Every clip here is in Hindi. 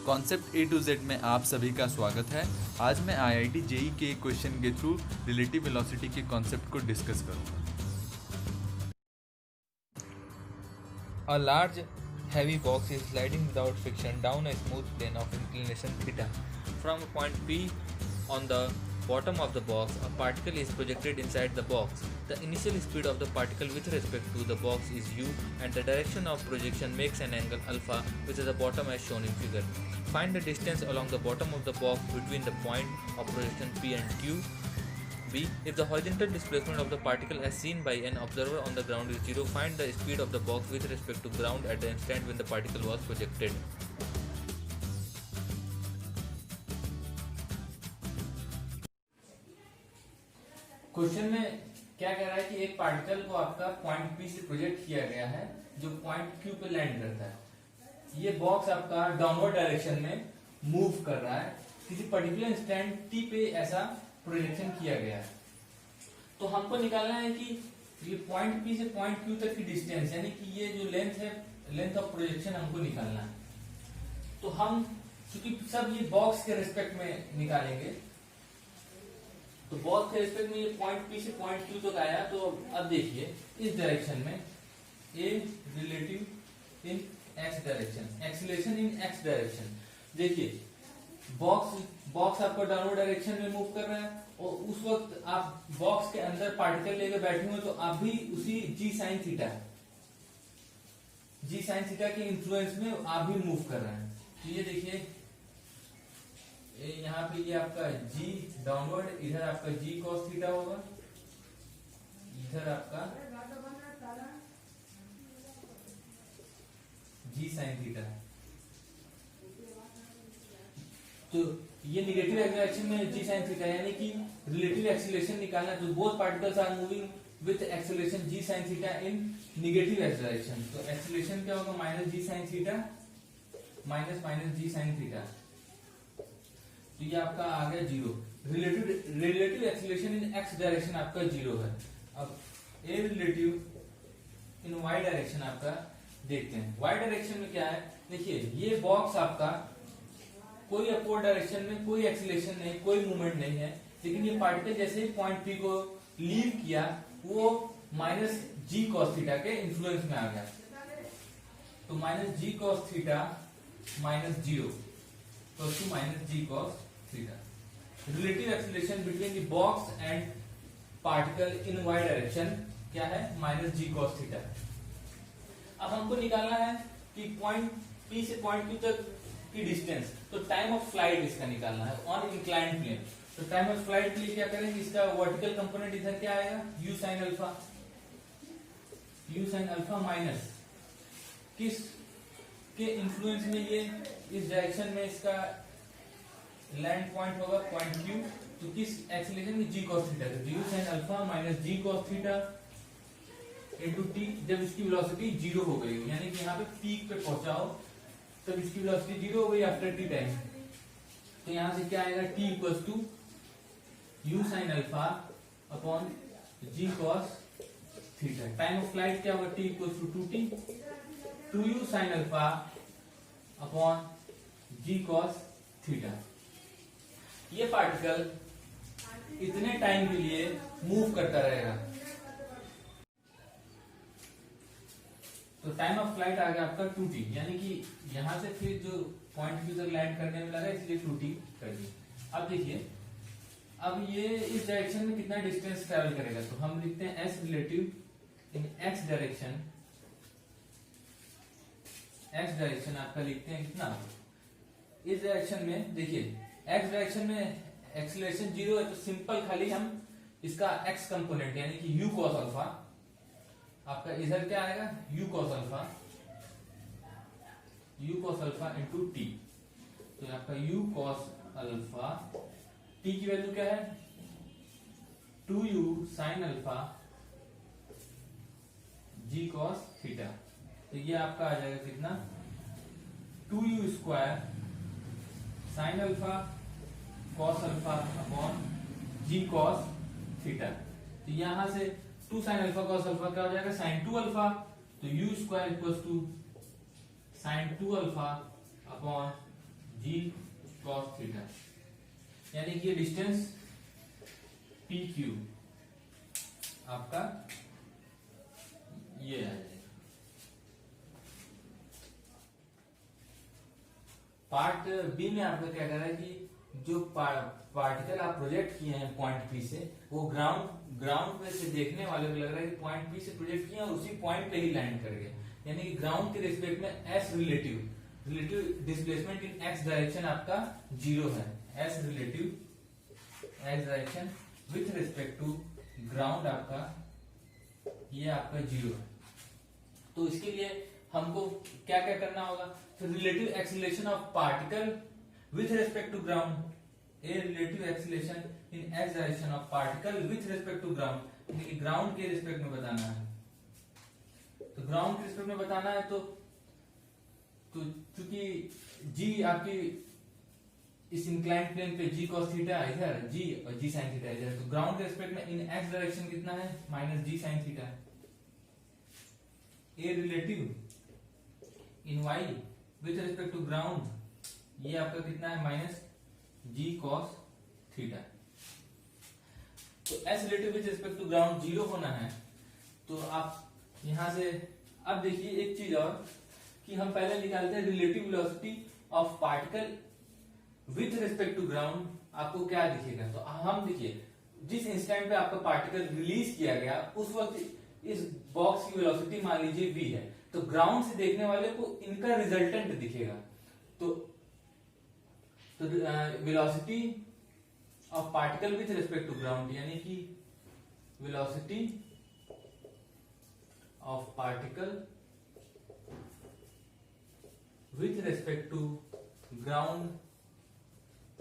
कॉन्सेप्ट ए टू जेड में आप सभी का स्वागत है। आज मैं आईआईटी जेई के क्वेश्चन के थ्रू रिलेटिव वेलोसिटी के कॉन्सेप्ट को डिस्कस करूंगा। A large, heavy box is sliding without friction down a smooth plane of inclination theta. From a point P on the bottom of the box, a particle is projected inside the box. The initial speed of the particle with respect to the box is u, and the direction of projection makes an angle alpha, which is the bottom as shown in figure. Find the distance along the bottom of the box between the point of projection P and Q. B. If the horizontal displacement of the particle as seen by an observer on the ground is 0, find the speed of the box with respect to ground at the instant when the particle was projected. Question में क्या कह रहा है कि एक पार्टिकल को आपका पॉइंट पी से प्रोजेक्ट किया गया है जो पॉइंट क्यू पे लैंड करता है। ये बॉक्स आपका डाउनवर्ड डायरेक्शन में मूव कर रहा है, किसी पर्टिकुलर इंस्टेंट टी पे ऐसा प्रोजेक्शन किया गया है। तो हमको निकालना है कि ये पॉइंट पी से पॉइंट क्यू तक की डिस्टेंस, यानी कि ये जो लेंथ है, लेंथ ऑफ प्रोजेक्शन हमको निकालना है। तो हम क्योंकि सब ये बॉक्स के रिस्पेक्ट में निकालेंगे, तो बॉक्स के रिस्पेक्ट में ये पॉइंट पी से पॉइंट क्यू तक आया। तो अब देखिए इस डायरेक्शन में ए relative in x direction, acceleration in x direction. देखिए बॉक्स आपको डाउनवर्ड डायरेक्शन में मूव कर रहा है और उस वक्त आप बॉक्स के अंदर पार्टिकल लेकर बैठे हुए तो आप भी उसी जी साइन थीटा के इन्फ्लुएंस में आप भी मूव कर रहे हैं। तो ये देखिए यहाँ पे ये आपका जी डाउनवर्ड, इधर आपका जी कॉस थीटा होगा, इधर आपका जी साइन थीटा। तो ये निगेटिव डायरेक्शन में जी साइन थीटा, यानी कि रिलेटिव एक्सीलरेशन निकालना। तो both particles are moving with acceleration g sine theta in negative x direction. तो एक्सीलरेशन क्या होगा, minus g sine theta minus g sine theta. तो ये आपका आ गया zero. Relative acceleration in x direction आपका जीरो है। अब a relative in y direction आपका देखते हैं। वाई डायरेक्शन में क्या है, देखिए ये बॉक्स आपका कोई अपवर्ड डायरेक्शन में कोई एक्सीलरेशन नहीं, कोई मूवमेंट नहीं है, लेकिन ये पार्टिकल जैसे ही पॉइंट पी को लीव किया वो माइनस जी कॉस थीटा के इन्फ्लुएंस में आ गया। तो minus g cos theta minus zero तो minus g cos theta. Relative acceleration between the box and particle in y direction क्या है, माइनस जी कॉस थीटा। अब हमको निकालना है कि पॉइंट पी से पॉइंट क्यू तक की डिस्टेंस। तो टाइम ऑफ फ्लाइट इसका निकालना है ऑन इंक्लाइंड प्लेन। तो टाइम ऑफ फ्लाइट के लिए क्या करेंगे, इसका वर्टिकल कंपोनेंट इधर क्या आएगा, यू साइन अल्फा माइनस किस के इन्फ्लुएंस में ये इस डायरेक्शन में इसका लैंड पॉइंट होगा पॉइंट क्यू। तो किस एक्सीलरेशन में, जी कॉस थीटा। तो u sine alpha minus g cos theta into t. जब इसकी वेलोसिटी जीरो हो गई, यानी कि यहाँ पे पीक पे पहुंचा हो, तब इसकी वेलोसिटी जीरो हो गई आफ्टर टी टाइम। तो यहां से क्या आएगा, t equals to u sine alpha upon g cos theta. Time of flight क्या होगा, t equals to 2t, 2u sine alpha upon g cos theta. ये पार्टिकल इतने टाइम के लिए मूव करता रहेगा। तो टाइम ऑफ फ्लाइट आ गया आपका 2t, यानी कि यहां से फिर जो पॉइंट क्यू तक लैंड करने में लगा, इसलिए 2t कर दिया। अब देखिए अब ये इस डायरेक्शन में कितना डिस्टेंस ट्रेवल करेगा। तो हम लिखते हैं एस रिलेटिव इन एक्स डायरेक्शन। एक्स डायरेक्शन आपका लिखते हैं कितना, इस डायरेक्शन में देखिए एक्स डायरेक्शन में एक्सीलरेशन जीरो है, तो सिंपल खाली हम इसका एक्स कंपोनेंट यानी कि यू कॉस अल्फा आपका इधर क्या आएगा, u cos alpha into T. तो आपका u cos अल्फा, t की वैल्यू क्या है 2u sine alpha g cos theta. तो ये आपका आ जाएगा कितना, 2u square sine alpha cos alpha upon g cos theta. तो यहां से 2 साइन अल्फा cos अल्फा क्या हो जाएगा, साइन 2 अल्फा। तो u square equals to sine 2 alpha upon g cos theta, यानी कि ये डिस्टेंस पी क्यू आपका ये आ जाएगा। पार्ट बी में आपका क्या कर रहा है कि जो पार्टिकल आप प्रोजेक्ट किए हैं पॉइंट पी से, वो ग्राउंड पे से देखने वाले को लग रहा है कि पॉइंट पी से प्रोजेक्ट किए और उसी पॉइंट पे ही लैंड कर गए, यानी कि ग्राउंड के रिस्पेक्ट में s relative displacement in x direction आपका 0 है। S relative x direction with respect to ground आपका ये आपका 0 है। तो इसके लिए हमको क्या क्या करना होगा, तो relative acceleration of particle with respect to ground, a relative acceleration in x direction of particle with respect to ground, यानी कि ग्राउंड के रिस्पेक्ट में बताना है। तो ग्राउंड के रिस्पेक्ट में बताना है तो चूंकि जी आपकी इस इंक्लाइंड प्लेन पे जी cos थीटा इधर, जी और जी sin थीटा इधर, तो ग्राउंड के रिस्पेक्ट में इन एक्स डायरेक्शन कितना है minus g sin theta. A relative in y with respect to ground ये आपका कितना है माइनस जी cos थीटा। तो s relative with respect to ground 0 होना है। तो आप यहां से अब देखिए एक चीज और कि हम पहले निकालते हैं relative velocity of particle with respect to ground, आपको क्या दिखेगा। तो हम देखिए जिस इंस्टेंट पे आपका पार्टिकल रिलीज किया गया उस वक्त इस बॉक्स की वेलोसिटी मान लीजिए v है, तो ग्राउंड से देखने वाले को इनका रिजल्टेंट दिखेगा। तो velocity of particle with respect to ground, यानी कि velocity of particle with respect to ground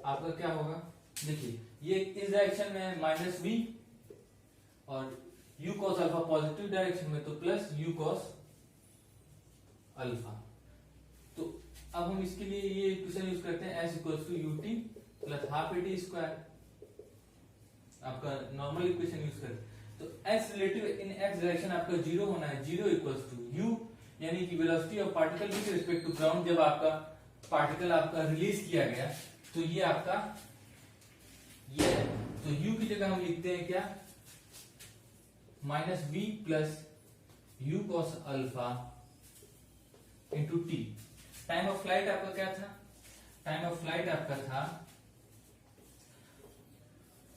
आपका क्या होगा, देखिए ये इस डायरेक्शन में माइनस v और u cos alpha positive direction में तो प्लस u cos अल्फा। तो अब हम इसके लिए ये इक्वेशन यूज करते हैं s equals to ut plus half at square, आपका नॉर्मल इक्वेशन यूज करते हैं। तो s relative in x direction आपका 0 होना है, 0 इक्वल्स टू u, यानी कि velocity of particle with respect to ground, जब आपका पार्टिकल आपका रिलीज किया गया तो ये आपका ये है। तो u की जगह हम लिखते हैं क्या minus v plus u cos alpha into T. Time of flight आपका क्या था, टाइम ऑफ फ्लाइट आपका था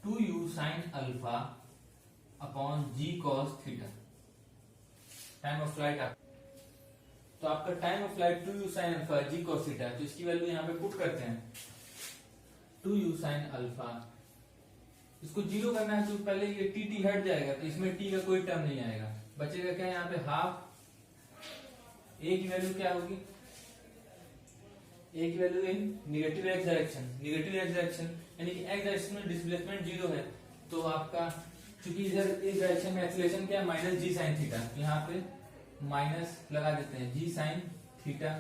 2u sin alpha upon g cos theta. Time of flight आप तो आपका time of flight 2u sin alpha g cos theta, तो इसकी वैल्यू यहां पे पुट करते हैं 2u sin अल्फा, इसको 0 करना है तो पहले ये टी हट जाएगा, तो इसमें t का कोई टर्म नहीं आएगा, बचेगा क्या यहाँ पे हाफ। a की वैल्यू क्या होगी, a की value in negative x direction यानी कि एक्स डायरेक्शन में डिस्प्लेसमेंट 0 है, तो आपका चूंकि इधर इस डायरेक्शन में एक्सीलरेशन क्या है माइनस जी साइन थीटा, यहाँ पे माइनस लगा देते हैं जी साइन थीटा,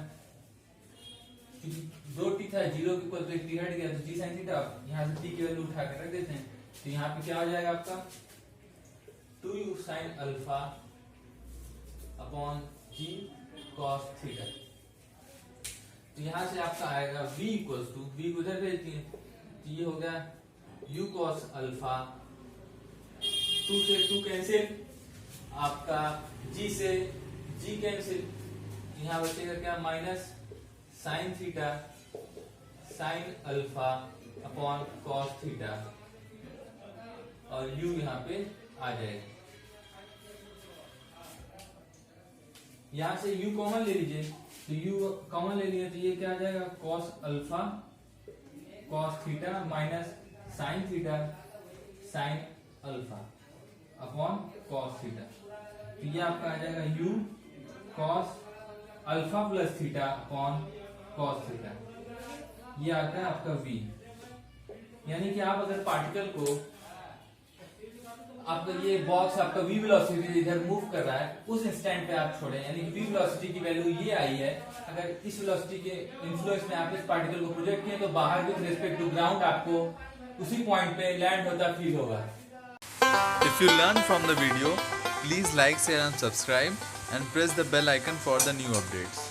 क्योंकि 2t था 0 के ऊपर तो एक t हट गया तो जी साइन थीटा, यहाँ से t की वैल्यू उठा कर रख देते हैं, तो यहाँ पे क्या हो जाएगा आपका 2u sin alpha upon g cos theta. तो यहाँ से आपका आएगा v इक्वल्स टू, v को उधर भेजती है तो ये हो गया u cos अल्फा, 2 से 2 कैंसिल, आपका g से g कैंसिल, यहाँ बचेगा क्या minus sine theta sine alpha upon cos theta और u यहाँ पे आ जाएगा। यहां से u कॉमन ले लीजिए, तो u कॉमन ले लिए तो ये क्या आ जाएगा cos alpha cos theta minus sine theta sine alpha upon cos theta, तो ये आपका आ जाएगा u cos alpha plus theta upon cos theta, ये आता है आपका v। यानी कि आप अगर पार्टिकल को आपका ये बॉक्स आपका v वेलोसिटी इधर मूव कर रहा है उस इंस्टेंट पे आप छोड़े, यानी कि v वेलोसिटी की वैल्यू ये आई है, अगर इस वेलोसिटी के इन्फ्लुएंस में आप इस पार्टिकल को प्रोजेक्ट किए तो बाहर विद रिस्पेक्ट टू ग्राउंड आपको उसी पॉइंट पे लैंड होता फील होगा। If you learn from the video, please like, share and subscribe and press the bell icon for the new updates.